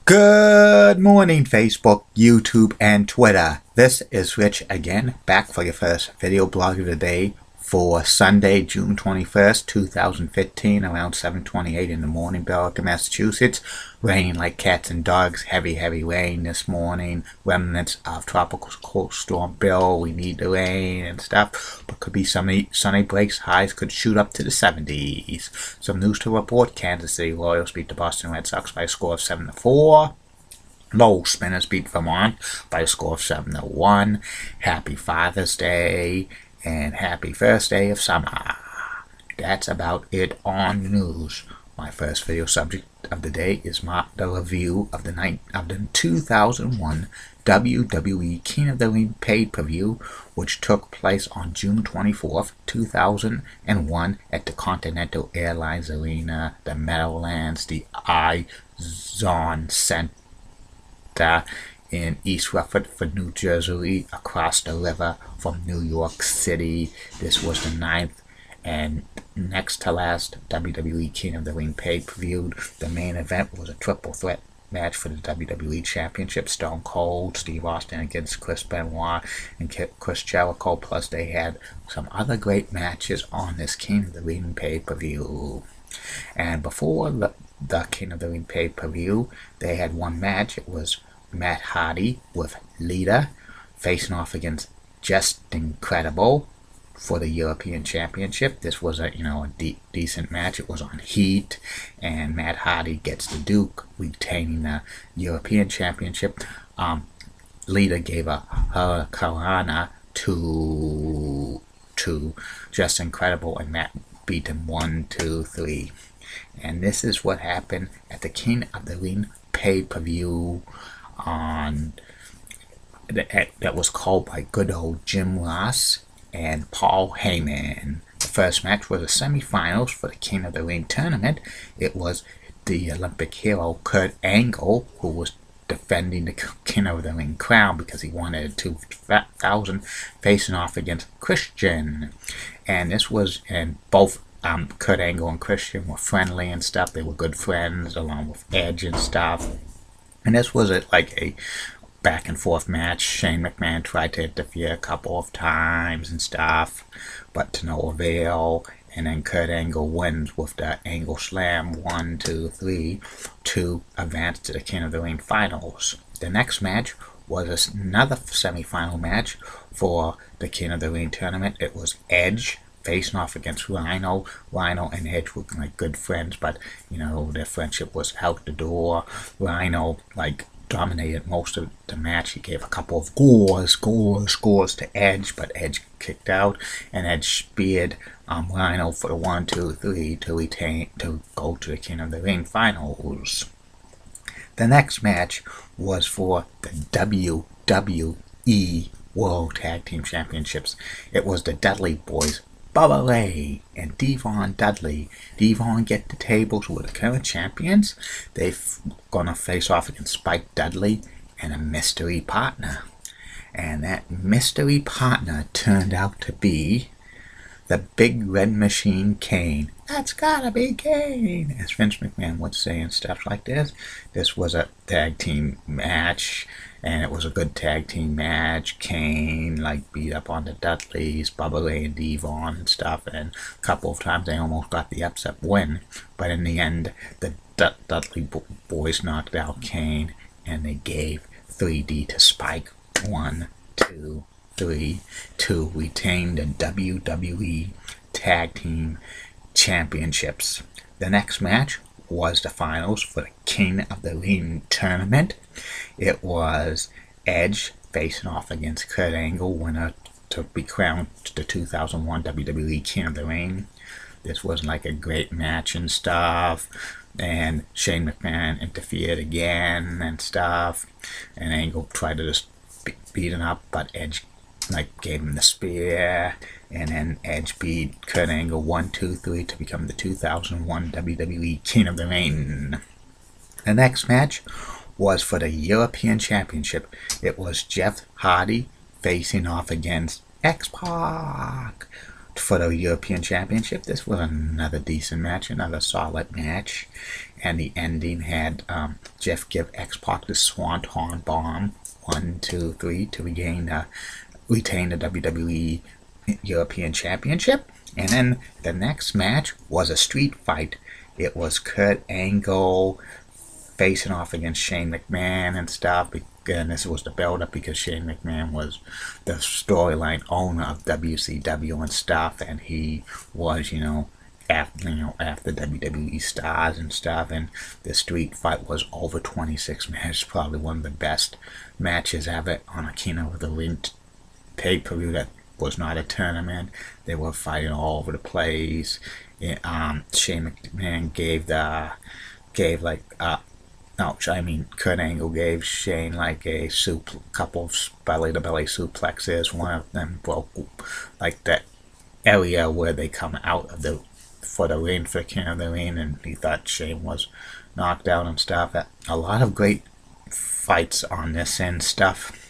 Good morning, Facebook, YouTube, and Twitter. This is Rich again, back for your first video blog of the day for Sunday, June 21st, 2015, around 7:28 in the morning, Billerica, Massachusetts. Raining like cats and dogs, heavy rain this morning. Remnants of tropical cold storm Bill. We need the rain and stuff, but could be sunny breaks. Highs could shoot up to the 70s. Some news to report. Kansas City Royals beat the Boston Red Sox by a score of 7-4. Lowell Spinners beat Vermont by a score of 7-1. Happy Father's Day and happy first day of summer. That's about it on the news. My first video subject of the day is the review of the 2001 WWE King of the Ring pay-per-view, which took place on June 24th, 2001 at the Continental Airlines Arena, the Meadowlands, the iZone Center in East Rutherford, New Jersey, across the river from New York City. This was the 9th and next to last WWE King of the Ring pay-per-view. The main event was a triple threat match for the WWE Championship. Stone Cold, Steve Austin against Chris Benoit and Chris Jericho. Plus they had some other great matches on this King of the Ring pay-per-view. And before the King of the Ring pay-per-view, they had one match. It was Matt Hardy with Lita facing off against Just Incredible for the European Championship. This was a decent match. It was on Heat, and Matt Hardy gets the Duke, retaining the European Championship. Lita gave a Hurricanrana to Just Incredible, and Matt beat him 1-2-3. And this is what happened at the King of the Ring pay-per-view that was called by good old Jim Ross and Paul Heyman. The first match was the semifinals for the King of the Ring tournament. It was the Olympic hero Kurt Angle, who was defending the King of the Ring crown because he wanted 2,000, facing off against Christian. And this was, and both Kurt Angle and Christian were friendly and stuff. They were good friends along with Edge and stuff. And this was like a back and forth match. Shane McMahon tried to interfere a couple of times and stuff, but to no avail. And then Kurt Angle wins with the Angle Slam 1-2-3 to advance to the King of the Ring finals. The next match was another semifinal match for the King of the Ring tournament. It was Edge facing off against Rhino. Rhino and Edge were like good friends, but their friendship was out the door. Rhino dominated most of the match. He gave a couple of scores to Edge, but Edge kicked out, and Edge speared Rhino for the 1-2-3 to go to the King of the Ring finals. The next match was for the WWE World Tag Team Championships. It was the Dudley Boys, Bubba Ray and Devon Dudley. Devon get the tables with the current champions. They're gonna face off against Spike Dudley and a mystery partner. And that mystery partner turned out to be the Big Red Machine Kane. That's gotta be Kane, as Vince McMahon would say and stuff like this. This was a tag team match, and it was a good tag team match. Kane beat up on the Dudleys, Bubba Ray and Devon and stuff, and a couple of times they almost got the upset win. But in the end, the Dudley boys knocked out Kane, and they gave 3D to Spike 1-2-3 to retain the WWE Tag Team Championships. The next match was the finals for the King of the Ring tournament. It was Edge facing off against Kurt Angle, winner to be crowned the 2001 WWE King of the Ring. This was a great match and stuff, and Shane McMahon interfered again and stuff, and Angle tried to just beat him up, but Edge gave him the spear, and then Edge beat Kurt Angle 1-2-3 to become the 2001 WWE King of the Ring. The next match was for the European Championship. It was Jeff Hardy facing off against X-Pac. for the European Championship. This was another decent match, another solid match, and the ending had Jeff give X-Pac the Swanton Bomb 1, 2, 3 to retain the WWE European Championship. And then the next match was a street fight. It was Kurt Angle facing off against Shane McMahon and stuff. And this was the build-up because Shane McMahon was the storyline owner of WCW and stuff, and he was, after WWE stars and stuff. And the street fight was over 26 minutes, probably one of the best matches ever on a King of the Ring pay-per-view that was not a tournament. They were fighting all over the place. Shane McMahon Kurt Angle gave Shane like a couple of belly-to-belly suplexes. One of them broke like that area where they come out of for King of the Ring, and he thought Shane was knocked out and stuff. A lot of great fights on this and stuff.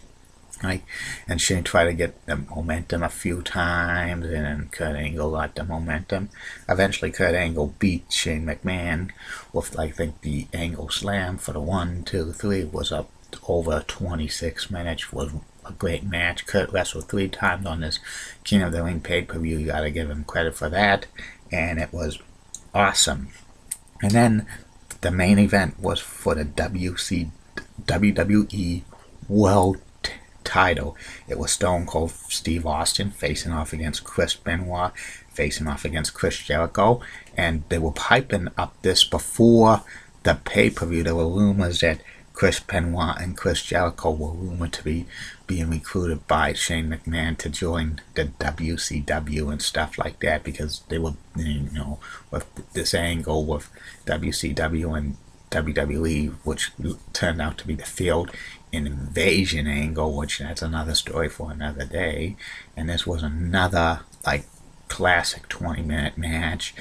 Right, and Shane tried to get the momentum a few times, and then Kurt Angle got the momentum. Eventually, Kurt Angle beat Shane McMahon with, I think, the Angle Slam for the 1, 2, 3 was up over 26 minutes. Was a great match. Kurt wrestled 3 times on this King of the Ring pay-per-view. You gotta give him credit for that, and it was awesome. And then the main event was for the WWE World title. It was Stone Cold Steve Austin facing off against Chris Benoit, facing off against Chris Jericho, and they were piping up this before the pay-per-view. There were rumors that Chris Benoit and Chris Jericho were rumored to be being recruited by Shane McMahon to join the WCW and stuff like that, because they were, with this angle with WCW and WWE, which turned out to be the Field Invasion angle, which that's another story for another day. And this was another classic 20-minute match.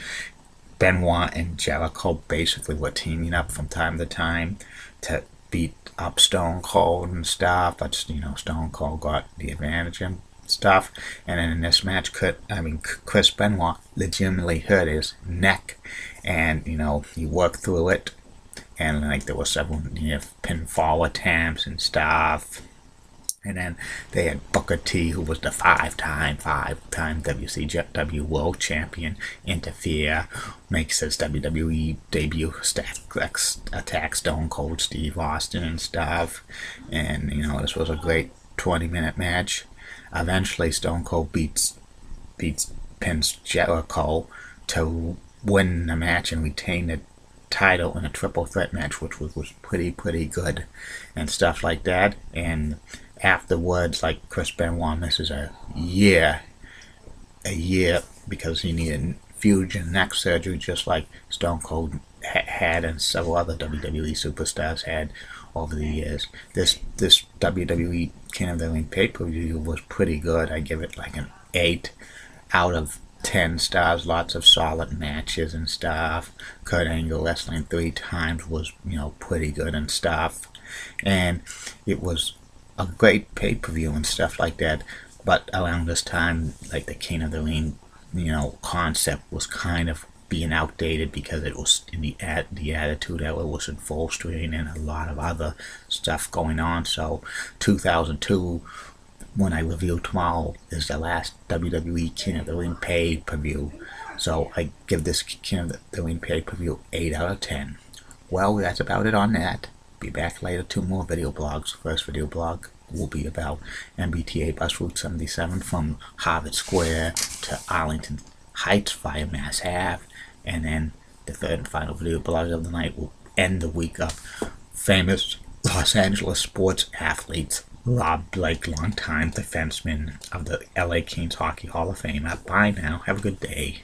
Benoit and Jericho basically were teaming up from time to time to beat up Stone Cold and stuff, but Stone Cold got the advantage and stuff. And then in this match, Chris Benoit legitimately hurt his neck, and he worked through it. And there were several pinfall attempts and stuff. And then they had Booker T, who was the five-time WCW World Champion, interfere, makes his WWE debut, attack Stone Cold Steve Austin and stuff. And this was a great 20-minute match. Eventually, Stone Cold pins Jericho to win the match and retain the title in a triple threat match, which was pretty good and stuff like that. And afterwards, Chris Benoit misses a year because he needed fusion neck surgery, just like Stone Cold had and several other WWE superstars had over the years. This WWE King of the Ring pay-per-view was pretty good. I give it an 8 out of 10 stars. Lots of solid matches and stuff. Kurt Angle wrestling 3 times was, pretty good and stuff. And it was a great pay-per-view and stuff like that. But around this time, the King of the Ring, concept was kind of being outdated because it was in the Attitude Era was in full swing and a lot of other stuff going on. So 2002, when I review tomorrow, is the last WWE King of the Ring pay-per-view. So I give this King of the Ring pay-per-view 8 out of 10. Well, that's about it on that. Be back later, 2 more video blogs. First video blog will be about MBTA Bus Route 77 from Harvard Square to Arlington Heights via Mass Ave. And then the third and final video blog of the night will end the week of famous Los Angeles sports athletes. Rob Blake, longtime defenseman of the LA Kings Hockey Hall of Fame. Bye now. Have a good day.